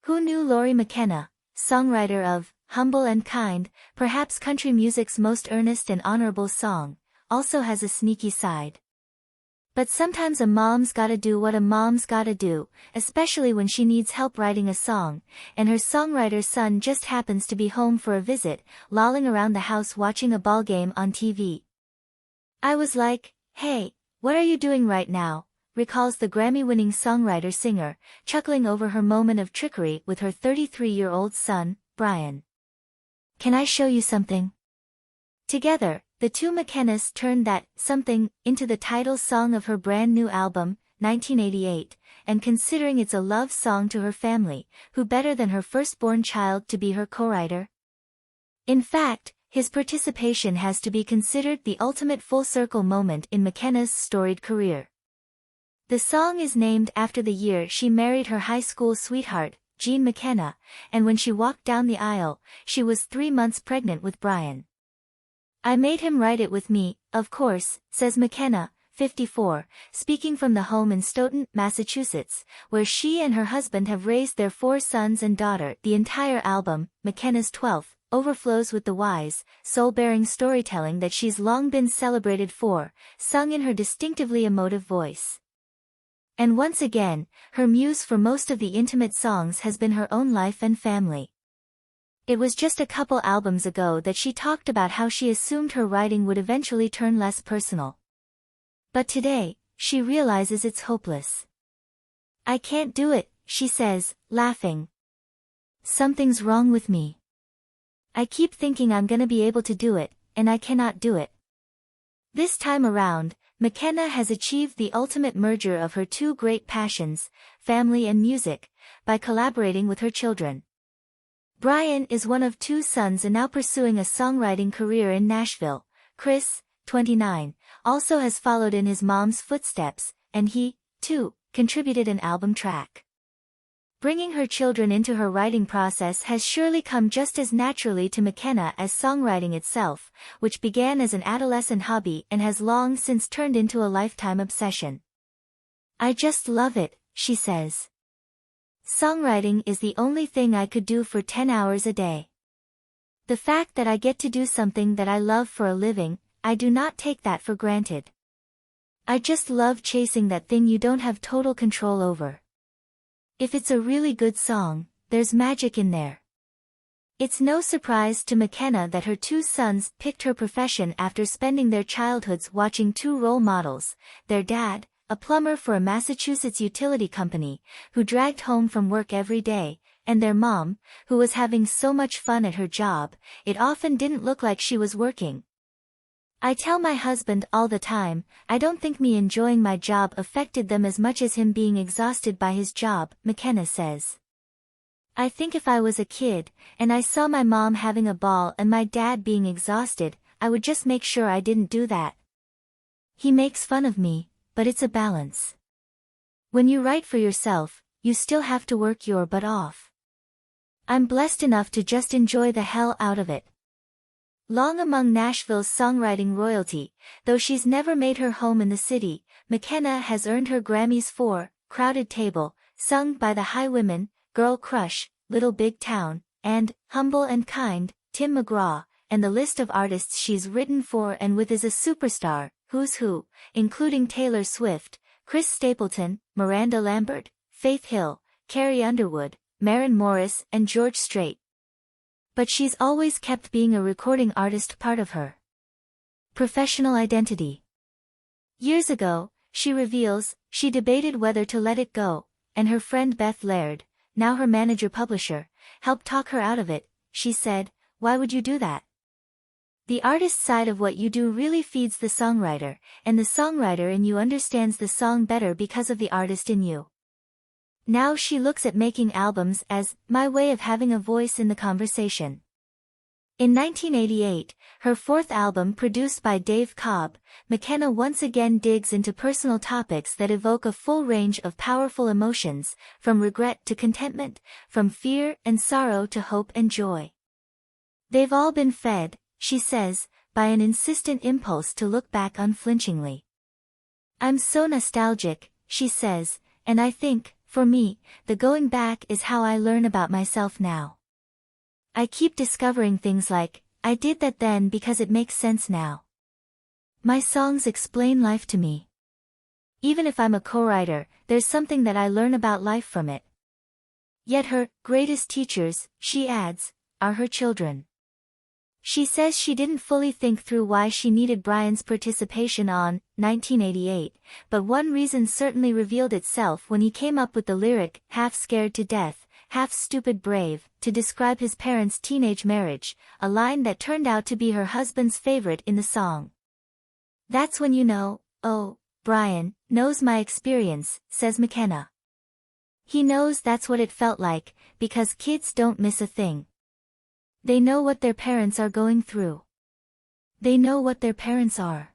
Who knew Lori McKenna, songwriter of Humble and Kind, perhaps country music's most earnest and honorable song, also has a sneaky side. But sometimes a mom's gotta do what a mom's gotta do, especially when she needs help writing a song, and her songwriter son just happens to be home for a visit, lolling around the house watching a ball game on TV. I was like, hey, what are you doing right now? Recalls the Grammy-winning songwriter-singer, chuckling over her moment of trickery with her 33-year-old son, Brian. Can I show you something? Together, the two McKennas turned that something into the title song of her brand new album, 1988, and considering it's a love song to her family, who better than her firstborn child to be her co-writer? In fact, his participation has to be considered the ultimate full-circle moment in McKenna's storied career. The song is named after the year she married her high school sweetheart, Jean McKenna, and when she walked down the aisle, she was 3 months pregnant with Brian. I made him write it with me, of course, says McKenna, 54, speaking from the home in Stoughton, Massachusetts, where she and her husband have raised their 4 sons and daughter. The entire album, McKenna's 12th, overflows with the wise, soul-bearing storytelling that she's long been celebrated for, sung in her distinctively emotive voice. And once again, her muse for most of the intimate songs has been her own life and family. It was just a couple albums ago that she talked about how she assumed her writing would eventually turn less personal. But today, she realizes it's hopeless. I can't do it, she says, laughing. Something's wrong with me. I keep thinking I'm gonna be able to do it, and I cannot do it. This time around, McKenna has achieved the ultimate merger of her two great passions, family and music, by collaborating with her children. Brian is one of 2 sons and now pursuing a songwriting career in Nashville. Chris, 29, also has followed in his mom's footsteps, and he, too, contributed an album track. Bringing her children into her writing process has surely come just as naturally to McKenna as songwriting itself, which began as an adolescent hobby and has long since turned into a lifetime obsession. I just love it, she says. Songwriting is the only thing I could do for 10 hours a day. The fact that I get to do something that I love for a living, I do not take that for granted. I just love chasing that thing you don't have total control over. If it's a really good song, there's magic in there. It's no surprise to McKenna that her 2 sons picked her profession after spending their childhoods watching 2 role models, their dad, a plumber for a Massachusetts utility company, who dragged home from work every day, and their mom, who was having so much fun at her job, it often didn't look like she was working. I tell my husband all the time, I don't think me enjoying my job affected them as much as him being exhausted by his job, McKenna says. I think if I was a kid, and I saw my mom having a ball and my dad being exhausted, I would just make sure I didn't do that. He makes fun of me, but it's a balance. When you write for yourself, you still have to work your butt off. I'm blessed enough to just enjoy the hell out of it. Long among Nashville's songwriting royalty, though she's never made her home in the city, McKenna has earned her Grammys for Crowded Table, sung by the Highwomen, Girl Crush, Little Big Town, and Humble and Kind, Tim McGraw, and the list of artists she's written for and with is a superstar, who's who, including Taylor Swift, Chris Stapleton, Miranda Lambert, Faith Hill, Carrie Underwood, Maren Morris and George Strait. But she's always kept being a recording artist part of her professional identity. Years ago, she reveals, she debated whether to let it go, and her friend Beth Laird, now her manager-publisher, helped talk her out of it. She said, "Why would you do that? The artist side of what you do really feeds the songwriter, and the songwriter in you understands the song better because of the artist in you." Now she looks at making albums as my way of having a voice in the conversation. In 1988, her 4th album produced by Dave Cobb, McKenna once again digs into personal topics that evoke a full range of powerful emotions, from regret to contentment, from fear and sorrow to hope and joy. They've all been fed, she says, by an insistent impulse to look back unflinchingly. I'm so nostalgic, she says, and I think, For me, the going back is how I learn about myself now. I keep discovering things like, I did that then because it makes sense now. My songs explain life to me. Even if I'm a co-writer, there's something that I learn about life from it. Yet her greatest teachers, she adds, are her children. She says she didn't fully think through why she needed Brian's participation on 1988, but one reason certainly revealed itself when he came up with the lyric, half scared to death, half stupid brave, to describe his parents' teenage marriage, a line that turned out to be her husband's favorite in the song. That's when you know, oh, Brian knows my experience, says McKenna. He knows that's what it felt like, because kids don't miss a thing. They know what their parents are going through. They know what their parents are.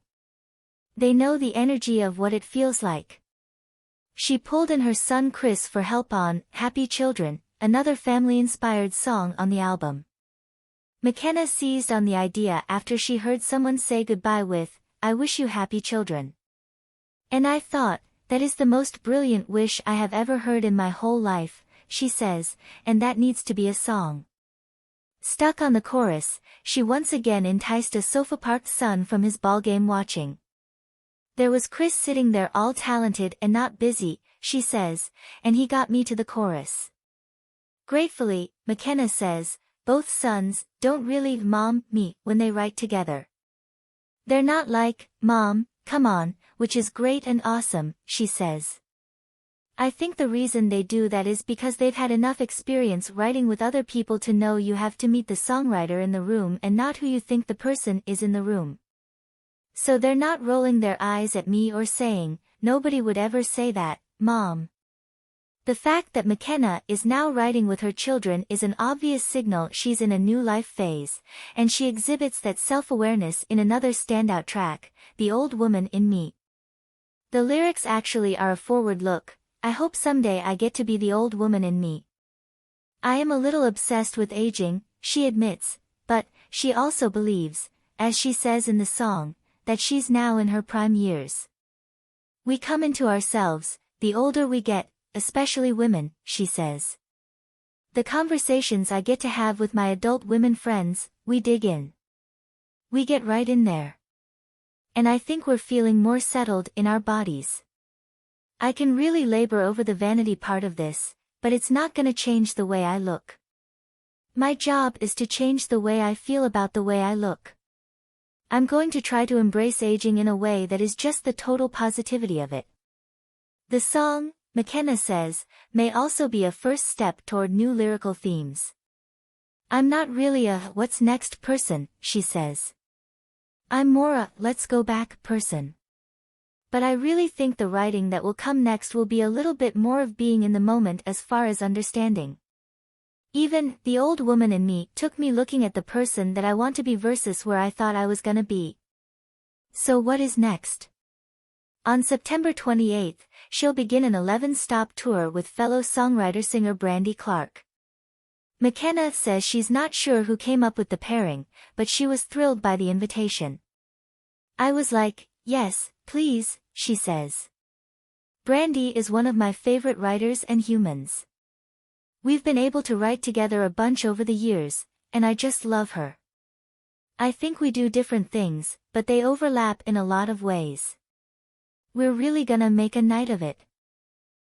They know the energy of what it feels like. She pulled in her son Chris for help on Happy Children, another family-inspired song on the album. McKenna seized on the idea after she heard someone say goodbye with, I wish you happy children. And I thought, that is the most brilliant wish I have ever heard in my whole life, she says, and that needs to be a song. Stuck on the chorus, she once again enticed a sofa-parked son from his ballgame watching. There was Chris sitting there all talented and not busy, she says, and he got me to the chorus. Gratefully, McKenna says, both sons don't really me when they write together. They're not like, Mom, come on, which is great and awesome, she says. I think the reason they do that is because they've had enough experience writing with other people to know you have to meet the songwriter in the room and not who you think the person is in the room. So they're not rolling their eyes at me or saying, nobody would ever say that, Mom. The fact that McKenna is now writing with her children is an obvious signal she's in a new life phase, and she exhibits that self-awareness in another standout track, The Old Woman in Me. The lyrics actually are a forward look, I hope someday I get to be the old woman in me. I am a little obsessed with aging, she admits, but she also believes, as she says in the song, that she's now in her prime years. We come into ourselves, the older we get, especially women, she says. The conversations I get to have with my adult women friends, we dig in. We get right in there. And I think we're feeling more settled in our bodies. I can really labor over the vanity part of this, but it's not gonna change the way I look. My job is to change the way I feel about the way I look. I'm going to try to embrace aging in a way that is just the total positivity of it. The song, McKenna says, may also be a first step toward new lyrical themes. I'm not really a what's next person, she says. I'm more a let's go back person. But I really think the writing that will come next will be a little bit more of being in the moment as far as understanding. Even, The Old Woman in Me took me looking at the person that I want to be versus where I thought I was gonna be. So what is next? On September 28th, she'll begin an 11-stop tour with fellow songwriter-singer Brandi Clark. McKenna says she's not sure who came up with the pairing, but she was thrilled by the invitation. I was like, yes, please, she says. Brandi is one of my favorite writers and humans. We've been able to write together a bunch over the years, and I just love her. I think we do different things, but they overlap in a lot of ways. We're really gonna make a night of it.